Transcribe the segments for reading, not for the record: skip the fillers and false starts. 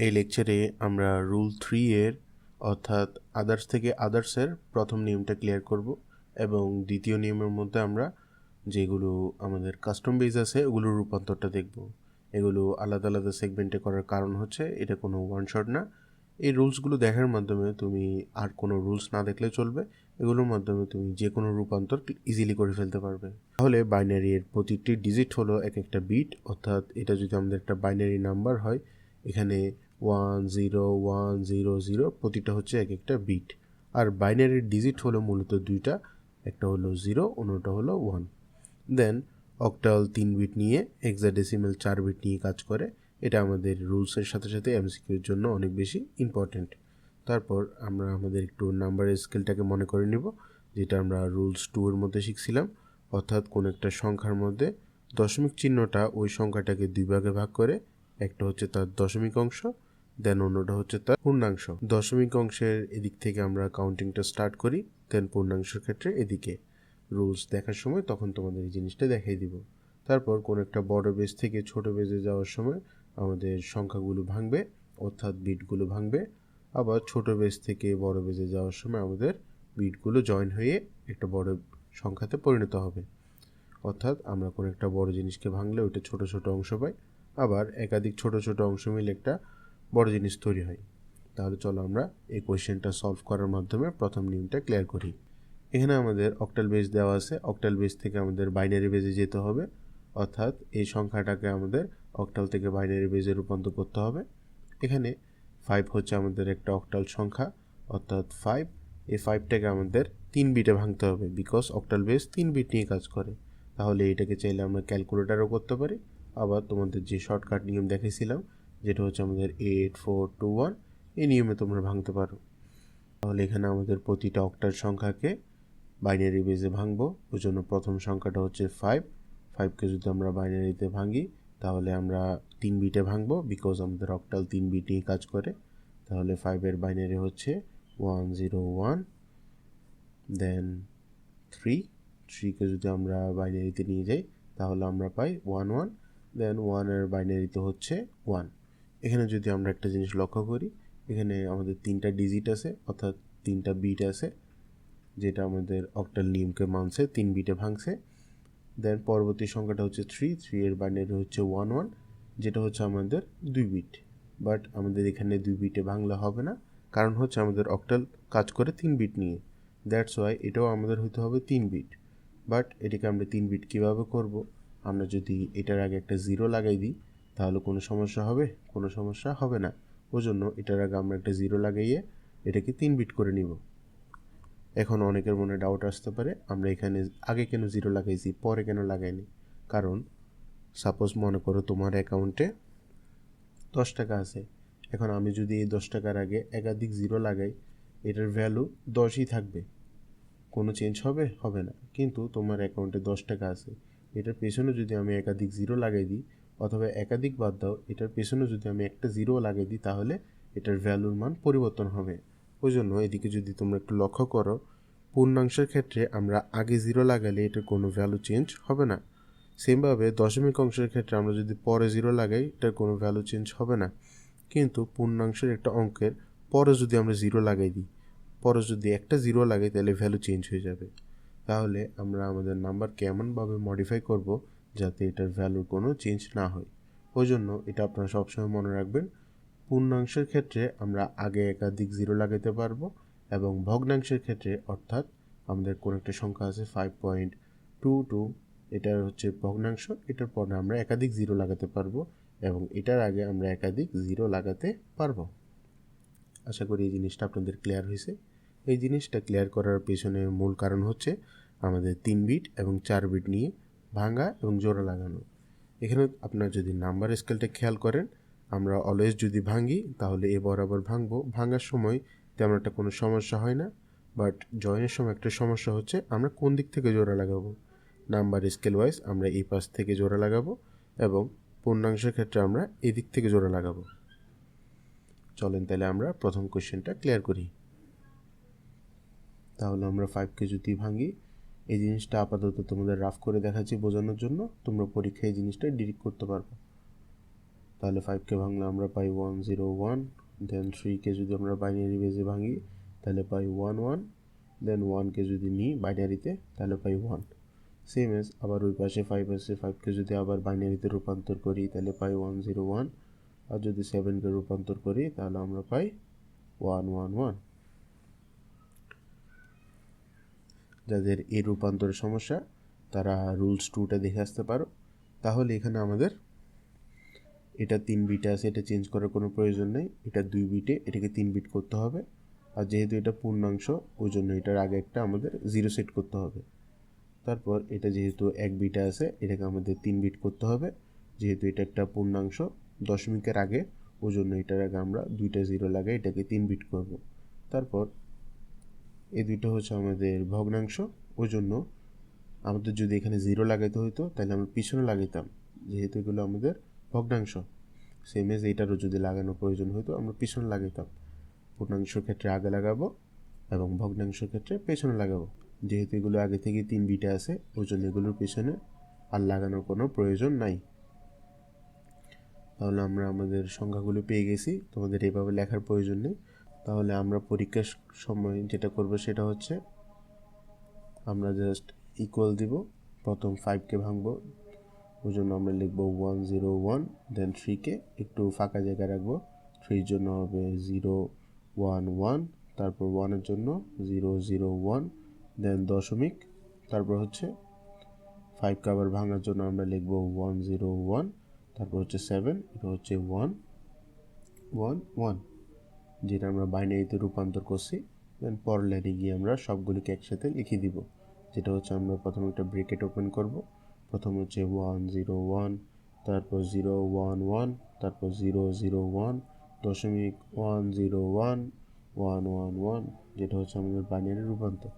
এই লেকচারে আমরা রুল 3 এর অর্থাৎ আদার্স থেকে আদার্সের প্রথম নিয়মটা ক্লিয়ার করব এবং দ্বিতীয় নিয়মের মধ্যে আমরা যেগুলো আমাদের কাস্টম বেস আছে ওগুলোর রূপান্তরটা দেখব। এগুলো আলাদা আলাদা সেগমেন্টে করার কারণ হচ্ছে এটা কোনো ওয়ান শট না। এই রুলসগুলো দেখার মাধ্যমে তুমি আর কোনো রুলস না দেখলে চলবে, এগুলোর মাধ্যমে তুমি যে কোনো রূপান্তর ইজিলি করে ফেলতে পারবে। তাহলে বাইনারির প্রতিটি ডিজিট হলো এক একটা বিট, অর্থাৎ এটা যদি আমাদের একটা বাইনারি নাম্বার হয়, এখানে 10100 প্রতিটা হচ্ছে এক একটা বিট। আর বাইনারির ডিজিট হলো মূলত দুইটা, একটা হলো 0, অন্যটা হলো 1। দেন অক্টাল 3 বিট নিয়ে, হেক্সাডেসিমাল 4 বিট নিয়ে কাজ করে। এটা আমাদের রুলসের সাথে সাথে এমসিকিউর জন্য অনেক বেশি ইম্পর্ট্যান্ট। তারপর আমরা আমাদের একটু নাম্বারের স্কেলটাকে মনে করে নিব, যেটা আমরা রুলস 2 এর মধ্যে শিখছিলাম। অর্থাৎ কোন একটা সংখ্যার মধ্যে দশমিক চিহ্নটা ওই সংখ্যাটাকে দুই ভাগে ভাগ করে, একটা হচ্ছে তার দশমিক অংশ, দেন অন্যটা হচ্ছে তার পূর্ণাংশ। দশমিক অংশের এদিক থেকে আমরা কাউন্টিংটা স্টার্ট করি, দেন পূর্ণাংশের ক্ষেত্রে এদিকে। রুলস দেখার সময় তখন তোমাদের এই জিনিসটা দেখাই দিব। তারপর কোনো একটা বড় বেস থেকে ছোট বেজে যাওয়ার সময় আমাদের সংখ্যাগুলো ভাঙবে, অর্থাৎ বিটগুলো ভাঙবে। আবার ছোট বেস থেকে বড় বেজে যাওয়ার সময় আমাদের বিটগুলো জয়েন হয়ে একটা বড় সংখ্যাতে পরিণত হবে। অর্থাৎ আমরা কোনো একটা বড় জিনিসকে ভাঙলে ওইটা ছোট ছোট অংশ পাই, আবার একাধিক ছোট ছোট অংশ মিলে একটা বড় জিনিস তৈরি হয়। তাহলে চলো আমরা এই কোয়েশ্চেনটা সলভ করার মাধ্যমে প্রথম নিয়মটা ক্লিয়ার করি। এখানে আমাদের অক্টাল বেস দেওয়া আছে, অক্টাল বেস থেকে আমাদের বাইনারি বেজে যেতে হবে, অর্থাৎ এই সংখ্যাটাকে আমাদের অক্টাল থেকে বাইনারি বেজে রূপান্তর করতে হবে। এখানে 5 হচ্ছে আমাদের একটা অক্টাল সংখ্যা, অর্থাৎ 5। এই 5টাকে আমাদের 3 বিটে ভাঙতে হবে, বিকজ অক্টাল বেস 3 বিট নিয়ে কাজ করে। তাহলে এটাকে চাইলে আমরা ক্যালকুলেটারও করতে পারি, আবার তোমাদের যে শর্টকাট নিয়ম দেখেছিলাম যেটা হচ্ছে আমাদের 8421, এই নিয়মে তোমরা ভাঙতে পারো। তাহলে এখানে আমাদের প্রতিটা অক্টাল সংখ্যাকে বাইনারি বেজে ভাঙবো, ওই জন্য প্রথম সংখ্যাটা হচ্ছে 5। 5কে যদি আমরা বাইনারিতে ভাঙি তাহলে আমরা 3 বিটে ভাঙবো, বিকজ আমাদের অক্টাল 3 বিট নিয়ে কাজ করে। তাহলে 5-এর বাইনারি হচ্ছে 101, দেন 3কে যদি আমরা বাইনারিতে নিয়ে যাই তাহলে আমরা পাই 11, দেন 1-এর বাইনারিতে হচ্ছে 1। এখানে যদি আমরা একটা জিনিস লক্ষ্য করি, এখানে আমাদের 3টা ডিজিট আছে, অর্থাৎ 3টা বিট আছে, যেটা আমাদের অক্টাল নিয়মকে মানছে, 3 বিটে ভাঙছে। দেন পরবর্তী সংখ্যাটা হচ্ছে 3-এর বাইনারি হচ্ছে 11, যেটা হচ্ছে আমাদের 2 বিট। বাট আমাদের এখানে 2 বিটে ভাঙলে হবে না, কারণ হচ্ছে আমাদের অক্টাল কাজ করে 3 বিট নিয়ে। দ্যাটস ওয়াই এটাও আমাদের হতে হবে 3 বিট। বাট এটাকে আমরা 3 বিট কীভাবে করব? আমরা যদি এটার আগে একটা 0 লাগাই দিই তাহলে কোনো সমস্যা হবে? কোনো সমস্যা হবে না। ওই জন্য এটার আগে আমরা একটা 0 লাগাইয়ে এটাকে 3 বিট করে নিব। এখন অনেকের মনে ডাউট আসতে পারে, আমরা এখানে আগে কেন 0 লাগাইছি, পরে কেন লাগাইনি? কারণ সাপোজ মনে করো তোমার অ্যাকাউন্টে 10 টাকা আছে। এখন আমি যদি এই 10 টাকার আগে একাধিক 0 লাগাই, এটার ভ্যালু 10ই থাকবে, কোনো চেঞ্জ হবে? হবে না। কিন্তু তোমার অ্যাকাউন্টে 10 টাকা আছে, এটার পেছনে যদি আমি একাধিক 0 লাগাই দিই, অথবা একাধিক বাদ দাও, এটার পেছনে যদি আমি একটা 0 লাগাই দিই তাহলে এটার ভ্যালুর মান পরিবর্তন হবে। ওই জন্য এদিকে যদি তোমরা একটু লক্ষ্য করো, পূর্ণাংশের ক্ষেত্রে আমরা আগে 0 লাগালে এটার কোনো ভ্যালু চেঞ্জ হবে না। সেমভাবে দশমিক অংশের ক্ষেত্রে আমরা যদি পরে 0 লাগাই এটার কোনো ভ্যালু চেঞ্জ হবে না। কিন্তু পূর্ণাংশের একটা অঙ্কের পরে যদি আমরা 0 লাগাই দিই, পরে যদি একটা 0 লাগাই তাহলে ভ্যালু চেঞ্জ হয়ে যাবে। তাহলে আমরা আমাদের নাম্বারকে এমনভাবে মডিফাই করব যাতে এটার ভ্যালুর কোনো চেঞ্জ না হয়। ওই জন্য এটা আপনারা সবসময় মনে রাখবেন, পূর্ণাংশের ক্ষেত্রে আমরা আগে একাধিক 0 লাগাতে পারবো, এবং ভগ্নাংশের ক্ষেত্রে অর্থাৎ আমাদের কোনো একটা সংখ্যা আছে 5.22, এটার হচ্ছে ভগ্নাংশ, এটার পরে আমরা একাধিক 0 লাগাতে পারবো এবং এটার আগে আমরা একাধিক 0 লাগাতে পারবো। আশা করি এই জিনিসটা আপনাদের ক্লিয়ার হয়েছে। এই জিনিসটা ক্লিয়ার করার পেছনে মূল কারণ হচ্ছে আমাদের 3 বিট এবং 4 বিট নিয়ে ভাঙা এবং জোড়া লাগানো। এখানে আপনারা যদি নাম্বার স্কেলটা খেয়াল করেন, আমরা অলওয়েজ যদি ভাঙি তাহলে এ বরাবর ভাঙবো, ভাঙার সময় তেমন একটা কোনো সমস্যা হয় না। বাট জয়েনের সময় একটা সমস্যা হচ্ছে আমরা কোন দিক থেকে জোড়া লাগাবো। নাম্বার স্কেল ওয়াইজ আমরা এই পাশ থেকে জোড়া লাগাবো এবং পূর্ণাংশের ক্ষেত্রে আমরা এই দিক থেকে জোড়া লাগাবো। চলেন তাহলে আমরা প্রথম কোয়েশ্চেনটা ক্লিয়ার করি। তাহলে আমরা 5কে যদি ভাঙি, এই জিনিসটা আপাতত তোমাদের রাফ করে দেখাচ্ছি বোঝানোর জন্য, তোমরা পরীক্ষায় এই জিনিসটা ডিরেক্ট করতে পারবে। তাহলে 5কে ভাঙলে আমরা পাই 101, দেন 3কে যদি আমরা বাইনারি বেজে ভাঙি তাহলে পাই 11, দেন 1কে যদি নিই বাইনারিতে তাহলে পাই 1। সেম এজ আবার ওই পাশে 5 আছে, 5কে যদি আবার বাইনারিতে রূপান্তর করি তাহলে পাই 101, আর যদি 7কে রূপান্তর করি তাহলে আমরা পাই 111। যাদের এই রূপান্তরের সমস্যা তারা রুলস 2টা দেখে আসতে পারো। তাহলে এখানে আমাদের এটা 3 বিটে আছে, এটা চেঞ্জ করার কোনো প্রয়োজন নেই। এটা 2 বিটে, এটাকে 3 বিট করতে হবে। আর যেহেতু এটা পূর্ণাংশ ওই জন্য এটার আগে একটা আমাদের 0 সেট করতে হবে। তারপর এটা যেহেতু 1 বিটে আছে এটাকে আমাদের 3 বিট করতে হবে। যেহেতু এটা একটা পূর্ণাংশ দশমিকের আগে ওই জন্য এটার আগে আমরা 2টা 0 লাগাই এটাকে 3 বিট করব। তারপর এই দুইটা হচ্ছে আমাদের ভগ্নাংশ, ওই জন্য আমাদের যদি এখানে 0 লাগাইতে হইতো তাহলে আমরা পিছনে লাগাইতাম, যেহেতু এগুলো আমাদের ভগ্নাংশ। সেম এজ এইটারও যদি লাগানোর প্রয়োজন হতো আমরা পিছনে লাগাইতাম। পূর্ণাংশের ক্ষেত্রে আগে লাগাবো এবং ভগ্নাংশের ক্ষেত্রে পেছনে লাগাবো। যেহেতু এগুলো আগে থেকে 3 বিটে আছে ওই জন্য এগুলোর পিছনে আর লাগানোর কোনো প্রয়োজন নাই। তাহলে আমরা আমাদের সংখ্যাগুলো পেয়ে গেছি, তোমাদের এভাবে লেখার প্রয়োজন নেই। তাহলে আমরা পরীক্ষার সময় যেটা করব সেটা হচ্ছে আমরা জাস্ট ইকুয়াল দিব, প্রথম 5কে ভাঙবো ওই জন্য আমরা লিখবো 101, দেন 3কে একটু ফাঁকা জায়গায় রাখবো, 3 জন্য হবে 011, তারপর 1-এর জন্য 001, দেন দশমিক, তারপর হচ্ছে 5কে আবার ভাঙার জন্য আমরা লিখবো 101, তারপর হচ্ছে 7, এটা হচ্ছে 111, যেটা আমরা বাইনারিতে রূপান্তর করছি। দেন পরের লাইনে গিয়ে আমরা সবগুলিকে একসাথে লিখে দিব, যেটা হচ্ছে আমরা প্রথমে একটা ব্রেকেট ওপেন করব, প্রথম হচ্ছে 101, তারপর 011, তারপর 001, দশমিক 101, 111, যেটা হচ্ছে আমাদের বাইনারি রূপান্তর।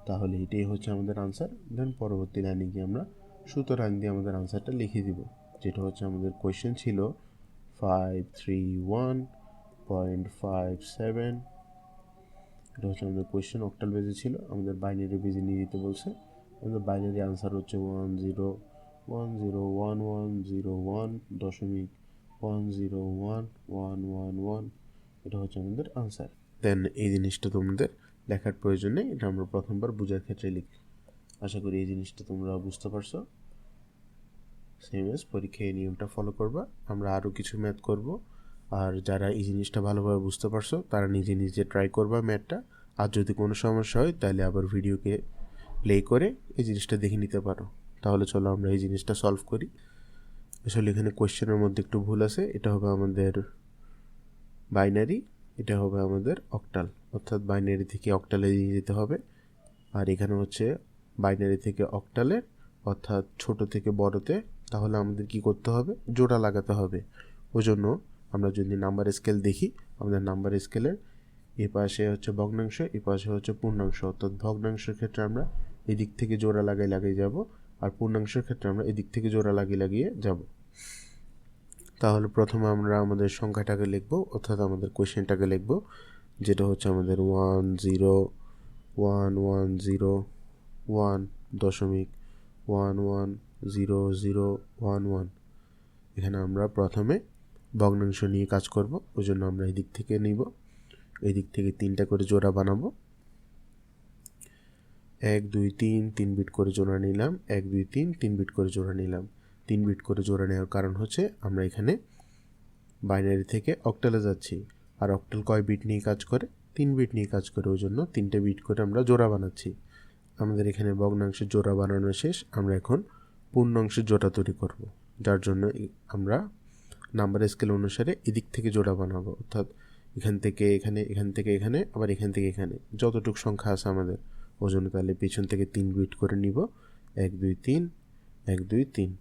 তাহলে এটাই হচ্ছে আমাদের আনসার। দেন পরবর্তী লাইনে গিয়ে আমরা সুতরাং দিয়ে আমাদের আনসারটা লিখে দিব, যেটা হচ্ছে আমাদের কোয়েশ্চেন ছিল 531.57। এটা হচ্ছে আমাদের কোয়েশ্চেন, অক্টাল বেজে ছিল, আমাদের বাইনারি বেজে নিয়ে দিতে বলছে। আমাদের বাইনারি আনসার হচ্ছে 101011.0.10111, এটা হচ্ছে আমাদের আনসার। দেন এই জিনিসটা তোমাদের লেখার প্রয়োজন নেই, এটা আমরা প্রথমবার বোঝার ক্ষেত্রে লিখি। আশা করি এই জিনিসটা তোমরা বুঝতে পারছো। সেম এজ পরীক্ষায় এই নিয়মটা ফলো করবা। আমরা আরও কিছু ম্যাথ করব, আর যারা এই জিনিসটা ভালোভাবে বুঝতে পারছো তারা নিজে নিজে ট্রাই করবা ম্যাথটা। আর যদি কোনো সমস্যা হয় তাহলে আবার ভিডিওকে প্লে করে এই জিনিসটা দেখে নিতে পারো। তাহলে চলো আমরা এই জিনিসটা সলভ করি। আসলে এখানে কোয়েশ্চেনের মধ্যে একটু ভুল আছে, এটা হবে আমাদের বাইনারি, এটা হবে আমাদের অক্টাল, অর্থাৎ বাইনারি থেকে অক্টালে নিয়ে যেতে হবে। আর এখানে হচ্ছে বাইনারি থেকে অক্টালে, অর্থাৎ ছোট থেকে বড়তে। তাহলে আমাদের কি করতে হবে, জোড়া লাগাতে হবে। ওই জন্য আমরা যদি নাম্বার স্কেল দেখি, আমাদের নাম্বার স্কেলের এ পাশে হচ্ছে ভগ্নাংশ, এ পাশে হচ্ছে পূর্ণাংশ, অর্থাৎ ভগ্নাংশের ক্ষেত্রে আমরা এদিক থেকে জোড়া লাগিয়ে যাব, আর পূর্ণাংশের ক্ষেত্রে আমরা এদিক থেকে জোড়া লাগিয়ে যাব। তাহলে প্রথমে আমরা আমাদের সংখ্যাটাকে লিখব, অর্থাৎ আমাদের কোয়েশ্চেনটাকে লিখব, যেটা হচ্ছে আমাদের 101.11.0011। এখানে আমরা প্রথমে ভগ্নাংশ নিয়ে কাজ করব, ওই জন্য আমরা এই দিক থেকে নিব, এই দিক থেকে 3টা করে জোড়া বানাবো। 1 2 3 3 বিট করে জোড়া নিলাম, 1 2 3 3 বিট করে জোড়া নিলাম। 3 বিট করে জোড়া নেওয়ার কারণ হচ্ছে আমরা এখানে বাইনারি থেকে অক্টালে যাচ্ছি, আর অক্টাল কয় বিট নিয়ে কাজ করে, 3 বিট নিয়ে কাজ করে, ওই জন্য 3টে বিট করে আমরা জোড়া বানাচ্ছি। আমাদের এখানে ভগ্নাংশের জোড়া বানানো শেষ, আমরা এখন পূর্ণাংশের জোড়া তৈরি করব, যার জন্য আমরা নাম্বার স্কেল অনুসারে এদিক থেকে জোড়া বানাবো, অর্থাৎ এখান থেকে এখানে, এখান থেকে এখানে, আবার এখান থেকে এখানে, যতটুকু সংখ্যা আছে আমাদের, ওই জন্য তাহলে পিছন থেকে 3 বিট করে নিব, 1 2 3 1 2 3।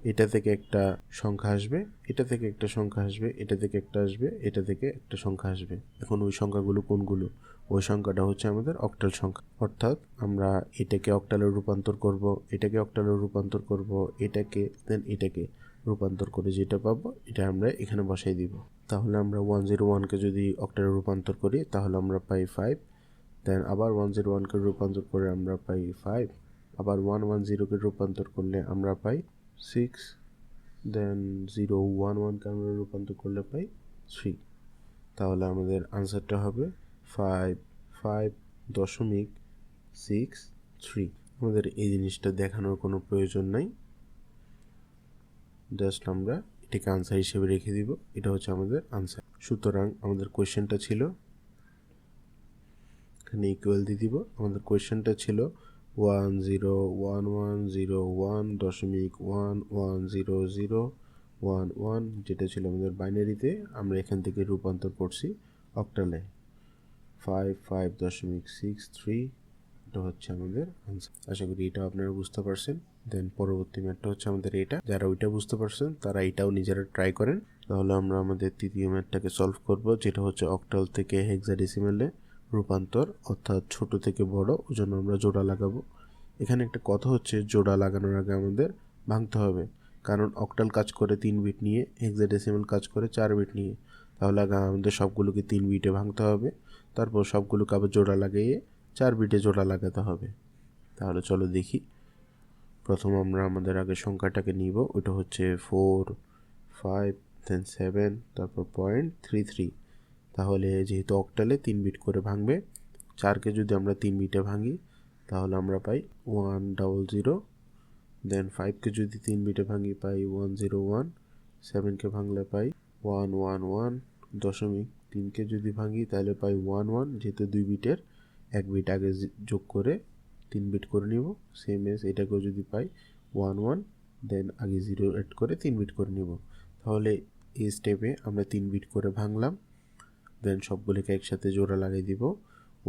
এটা থেকে একটা সংখ্যা আসবে, এটা থেকে একটা সংখ্যা আসবে, এটা থেকে একটা আসবে, এটা থেকে একটা সংখ্যা আসবে। এখন ওই সংখ্যাগুলো কোনগুলো, ওই সংখ্যাটা হচ্ছে আমাদের অক্টাল সংখ্যা, অর্থাৎ আমরা এটাকে অক্টালে রূপান্তর করব, এটাকে অক্টালে রূপান্তর করব, এটাকে দেন এটাকে রূপান্তর করে যেটা পাবো এটা আমরা এখানে বসাই দিব। তাহলে আমরা 101কে যদি অক্টালে রূপান্তর করি তাহলে আমরা পাই 5, দেন আবার 101কে রূপান্তর করে আমরা পাই 5, আবার 110কে রূপান্তর করলে আমরা পাই 6, দেন 011কে আমরা রূপান্তর করলে পাই 3। তাহলে আমাদের আনসারটা হবে 5.63। আমাদের এই জিনিসটা দেখানোর কোনো প্রয়োজন নাই, জাস্ট আমরা এটাকে আনসার হিসেবে রেখে দিব। এটা হচ্ছে আমাদের আনসার। সুতরাং আমাদের কোয়েশ্চেনটা ছিল, এখানে ইকুয়াল দিয়ে দিব। আমাদের কোয়েশ্চেনটা ছিল 101101.110011, যেটা ছিল আমাদের বাইনারিতে। আমরা এখান থেকে রূপান্তর করছি অক্টালে 55.63। এটা হচ্ছে আমাদের আনসার। আশা করি এটা আপনারা বুঝতে পারছেন। দেন পরবর্তী ম্যাথটা হচ্ছে আমাদের এটা। যারা ওইটা বুঝতে পারছেন তারা এটাও নিজেরা ট্রাই করেন। তাহলে আমরা আমাদের তৃতীয় ম্যাথটাকে সলভ করব, যেটা হচ্ছে অক্টাল থেকে হেক্সাডেসিমেলে রূপান্তর, অর্থাৎ ছোট থেকে বড়, ওই জন্য আমরা জোড়া লাগাবো। এখানে একটা কথা হচ্ছে, জোড়া লাগানোর আগে আমাদের ভাঙতে হবে, কারণ অক্টাল কাজ করে 3 বিট নিয়ে, হেক্সাডেসিমেল কাজ করে 4 বিট নিয়ে। তাহলে আগে আমাদের সবগুলোকে 3 বিটে ভাঙতে হবে, তারপর সবগুলোকে আবার জোড়া লাগিয়ে 4 বিটে জোড়া লাগাতে হবে। তাহলে চলো দেখি। প্রথম আমরা আমাদের আগে সংখ্যাটাকে নিব, ওইটা হচ্ছে 4, 5, দেন 7, তারপর 0.33। তাহলে যেহেতু অক্টালে 3 বিট করে ভাঙবে, 4কে যদি আমরা 3 বিটে ভাঙি তাহলে আমরা পাই 100। দেন 5কে যদি 3 বিটে ভাঙি পাই 101। 7কে ভাঙলে পাই 111.3কে যদি ভাঙি তাহলে পাই 11, যেহেতু 2 বিটের 1 বিট আগে যোগ করে 3 বিট করে নিব। সেম এস এটাকেও যদি পাই 11, দেন আগে 0 অ্যাড করে 3 বিট করে নিব। তাহলে এই স্টেপে আমরা 3 বিট করে ভাঙলাম। দেন সবগুলোকে একসাথে জোড়া লাগিয়ে দিব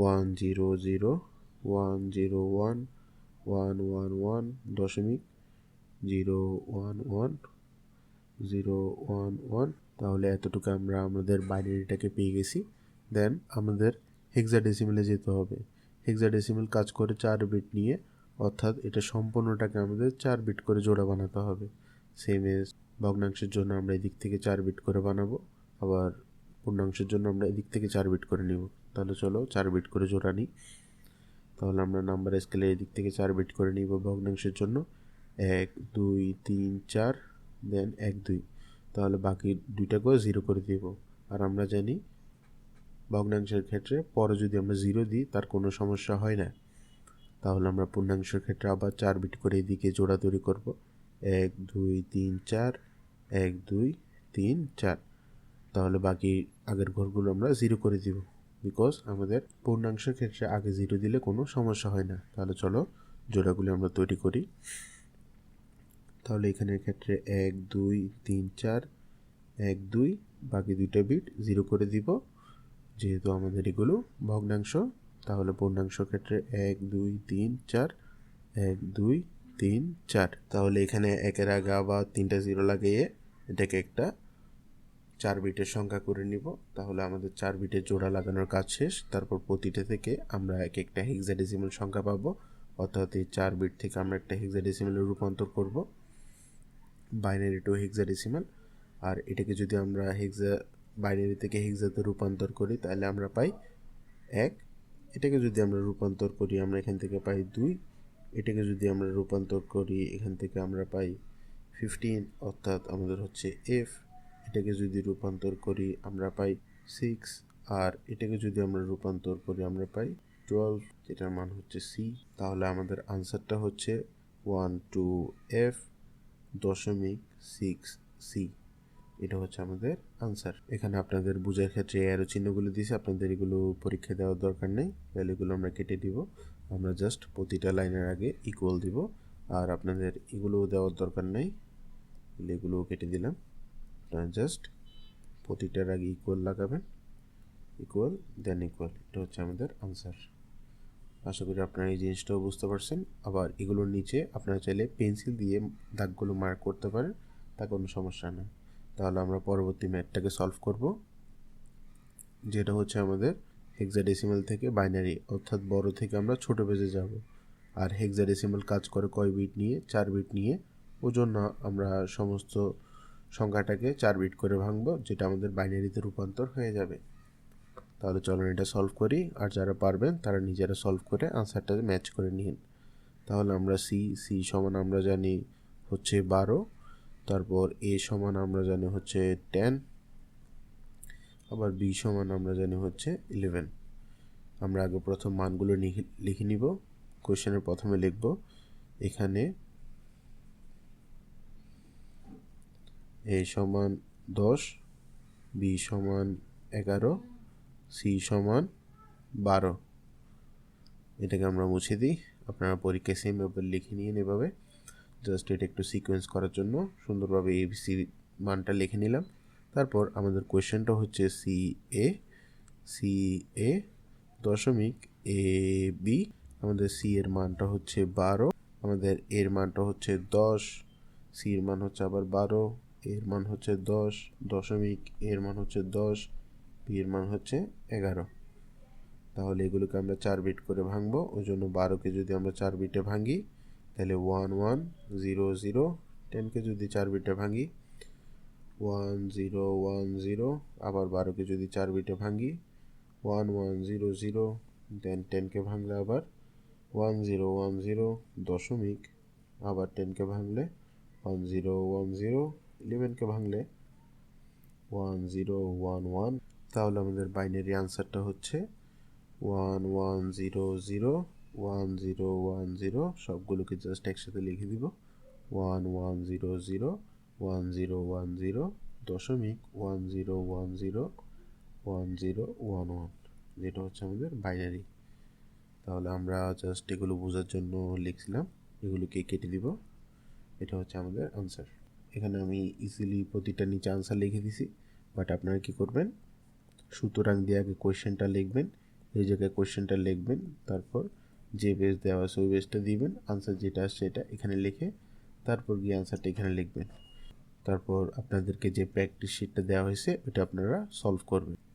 1001111.011 তাহলে এতটুকু আমরা আমাদের বাইনারিটাকে পেয়ে গেছি। দেন আমাদের হেক্সাডেসিমেলে যেতে হবে। হেক্সাডেসিমেল কাজ করে 4 বিট নিয়ে, অর্থাৎ এটা সম্পূর্ণটাকে আমাদের 4 বিট করে জোড়া বানাতে হবে। সেম এজ ভগ্নাংশের জন্য আমরা এদিক থেকে 4 বিট করে বানাবো, আবার পূর্ণাংশের জন্য আমরা এদিক থেকে 4 বিট করে নিব। তাহলে চলো 4 বিট করে জোড়া নিই। তাহলে আমরা নাম্বার স্কেলের এদিক থেকে 4 বিট করে নিব ভগ্নাংশের জন্য 1 2 3 4, দেন 1 2। তাহলে বাকি দুইটাকেও 0 করে দিব। আর আমরা জানি ভগ্নাংশের ক্ষেত্রে পরে যদি আমরা 0 দিই তার কোনো সমস্যা হয় না। তাহলে আমরা পূর্ণাংশের ক্ষেত্রে আবার 4 বিট করে এদিকে জোড়া তৈরি করব 1 2 3 4, 1 2 3 4। তাহলে বাকি আগের ঘরগুলো আমরা 0 করে দিব, বিকজ আমাদের পূর্ণাংশের ক্ষেত্রে আগে 0 দিলে কোনো সমস্যা হয় না। তাহলে চলো জোড়াগুলি আমরা তৈরি করি। তাহলে এখানের ক্ষেত্রে 1 2 3 4, 1 2, বাকি দুইটা বিট 0 করে দিব, যেহেতু আমাদের এগুলো ভগ্নাংশ। তাহলে পূর্ণাংশ ক্ষেত্রে 1 2 3 4, 1 2 3 4। তাহলে এখানে একের আগে আবার 3টা 0 লাগিয়ে এটাকে একটা 4 বিটের সংখ্যা করে নিব। তাহলে আমাদের 4 বিটের জোড়া লাগানোর কাজ শেষ। তারপর প্রতিটা থেকে আমরা এক একটা হেক্সাডেসিমাল সংখ্যা পাবো, অর্থাৎ এই 4 বিট থেকে আমরা একটা হেক্সাডেসিমালে রূপান্তর করব, বাইনারি টু হেক্সাডেসিমাল। আর এটাকে যদি আমরা বাইনারি থেকে হেক্সাতে রূপান্তর করি তাহলে আমরা পাই 1। এটাকে যদি আমরা রূপান্তর করি আমরা এখান থেকে পাই 2। এটাকে যদি আমরা রূপান্তর করি এখান থেকে আমরা পাই 15, অর্থাৎ আমাদের হচ্ছে এফ। এটাকে যদি রূপান্তর করি আমরা পাই 6। আর এটাকে যদি আমরা রূপান্তর করি আমরা পাই 12, যেটার মান হচ্ছে সি। তাহলে আমাদের আনসারটা হচ্ছে 12F.6C। এটা হচ্ছে আমাদের আনসার। এখানে আপনাদের বোঝার ক্ষেত্রে অ্যারো চিহ্নগুলো দিয়েছে, আপনাদের এগুলো পরীক্ষা দেওয়ার দরকার নেই, ভ্যালুগুলো আমরা কেটে দিব। আমরা জাস্ট প্রতিটা লাইনের আগে ইকুয়াল দিব, আর আপনাদের এগুলো দেওয়ার দরকার নেই, এগুলোও কেটে দিলাম। আপনারা জাস্ট প্রতিটার আগে ইকুয়াল লাগাবেন, ইকুয়াল দেন ইকুয়াল। এটা হচ্ছে আমাদের আনসার। আশা করি আপনারা এই জিনিসটাও বুঝতে পারছেন। আবার এগুলোর নিচে আপনারা চাইলে পেন্সিল দিয়ে দাগগুলো মার্ক করতে পারেন, তা কোনো সমস্যা না। তাহলে আমরা পরবর্তী ম্যাথটাকে সলভ করব, যেটা হচ্ছে আমাদের হেক্সাডেসিমাল থেকে বাইনারি, অর্থাৎ বড় থেকে আমরা ছোট পেজে যাব। আর হেক্সাডেসিমাল কাজ করে কয় বিট নিয়ে? 4 বিট নিয়ে। ওজন্য আমরা সমস্ত সংখ্যাটাকে 4 বিট করে ভাঙবো, যেটা আমাদের বাইনারিতে রূপান্তর হয়ে যাবে। তাহলে চলুন এটা সলভ করি, আর যারা পারবেন তারা নিজেরা সলভ করে আনসারটা ম্যাচ করে নিন। তাহলে আমরা সি সমান আমরা জানি হচ্ছে 12। তারপর a সমান আমরা জানি হচ্ছে 10, আবার b সমান আমরা জানি হচ্ছে 11। আমরা আগে প্রথম মানগুলো লিখে নিব। কোশ্চেনের প্রথমে লিখব এখানে a সমান 10, b সমান 11, c সমান 12। এটাকে আমরা মুছে দিই। আপনারা পরীক্ষায় সেম ভাবে লিখে নিন এভাবে। জাস্ট এটা একটু সিকোয়েন্স করার জন্য সুন্দরভাবে এবিসি মানটা লিখে নিলাম। তারপর আমাদের কোয়েশ্চেনটা হচ্ছে সি এ দশমিক এ বি। আমাদের সি এর মানটা হচ্ছে 12, আমাদের এর মানটা হচ্ছে 10, সি এর মান হচ্ছে আবার 12, এর মান হচ্ছে 10 দশমিক, এর মান হচ্ছে 10, বি এর মান হচ্ছে 11। তাহলে এগুলোকে আমরা 4 বিট করে ভাঙবো। ওই জন্য 12কে যদি আমরা 4 বিটে ভাঙি তাহলে 1 1 0 0। 10কে যদি 4 বিটে ভাঙি 1 0 1 0। আবার 12কে যদি 4 বিটে ভাঙি 1 1 0 0। দেন 10কে ভাঙলে আবার 1 0 1 0 দশমিক, আবার 10কে ভাঙলে 1 0 1 0। 11কে ভাঙলে 1 0 1 1। তাহলে আমাদের বাইনারি আনসারটা হচ্ছে 1 1 0 0 1 0 1 0। সবগুলোকে জাস্ট একসাথে লিখে দিব 1 1 0 0 1 0 1 0 দশমিক 1 0 1 0 1 0 1 1, যেটা হচ্ছে আমাদের বাইনারি। তাহলে আমরা জাস্ট এগুলো বোঝার জন্য লিখছিলাম, এগুলোকে কেটে দিব। এটা হচ্ছে আমাদের আনসার। এখানে আমি ইজিলি প্রতিটা নিচে আনসার লিখে দিছি, বাট আপনারা কি করবেন, সুতরাং দিয়ে আগে কোয়েশ্চেনটা লিখবেন, এই জায়গায় কোয়েশ্চেনটা লিখবেন, তারপর যে বেস দেওয়া আছে ওই বেসটা দিবেন, আনসার যেটা আসছে এটা এখানে লিখে তারপর গিয়ে আনসারটা এখানে লিখবেন। তারপর আপনাদেরকে যে প্র্যাকটিস শিটটা দেওয়া হয়েছে ওটা আপনারা সলভ করবেন।